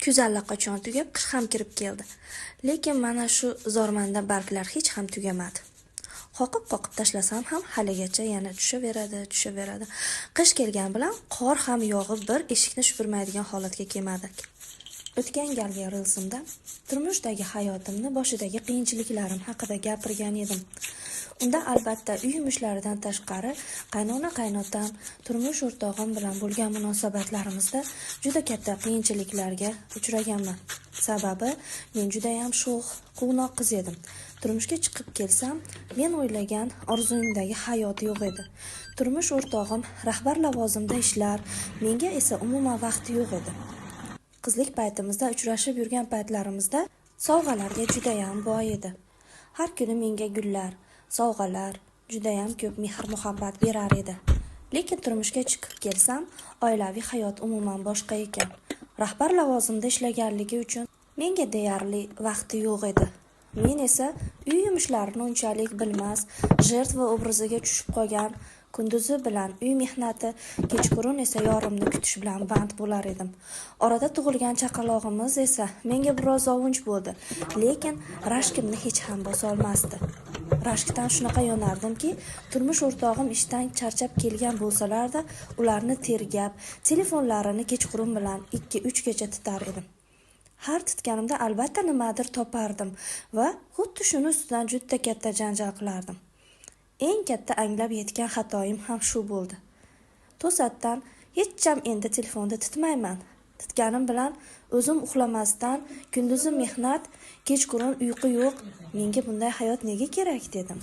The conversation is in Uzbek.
Kuz allaqachon tugab, qish ham kirib keldi. Lekin mana shu zormanda barglar hech ham tugamadi. Qoqib tashlasam ham haligacha yana tushaveradi. Qish kelgan bilan qor ham yog'ib bir eshikni shupurmaydigan holatga kelmadik. O'tgan galgi rilsimda turmushdagi hayotimni, boshidagi qiyinchiliklarim haqida gapirgan edim. Unda albatta uy yumushlaridan tashqari qaynona-qaynotam, turmush o'rtog'im bilan bo'lgan munosabatlarimizda juda katta qiyinchiliklarga uchraganman. Sababi men juda ham sho'x, quvnoq qiz edim. Turmushga chiqib kelsam, men o'ylagan orzumdagi hayot yo'q edi. Turmush o'rtog'im rahbar lavozimda ishlar, menga esa umuman vaqti yo'q edi. Qizlik paytimizda uchrashib yurgan paytlarimizda sovg'alarga juda ham boy edi. Har kuni menga gullar, sovg'alar, juda ham ko'p mehr-muhabbat berar edi. Lekin turmushga chiqib kelsam, oilaviy hayot umuman boshqa ekan. Rahbar lavozimda ishlaganligi uchun menga deyarli vaqti yo'q edi. Men esa uy yumushlarini unchalik bilmas, jertva obraziga tushib qolgan, kunduzi bilan uy mehnati, kechqurun esa yorimni kutish bilan band bo'lar edim. Orada tug'ilgan chaqalog'imiz esa menga biroz ovunch bo'ldi, lekin rashkimni hech ham bosa olmasdi. Rashkdan shunaqa yonardimki, turmush o'rtog'im ishdan charchab kelgan bo'lsalarda, ularni tergab, telefonlarini kechqurun bilan 2-3 gacha titar edim. Har titganimda albatta nimadir topardim va xuddi shuni ustidan juda katta janjal qilardim. Eng katta anglab yetgan xatoyim ham shu bo'ldi. To'satdan hecham endi telefonda titmayman. Titganim bilan o'zim uxlamasdan kunduzi mehnat, kechqurun uyqu yo'q. Menga bunday hayot nega kerak dedim.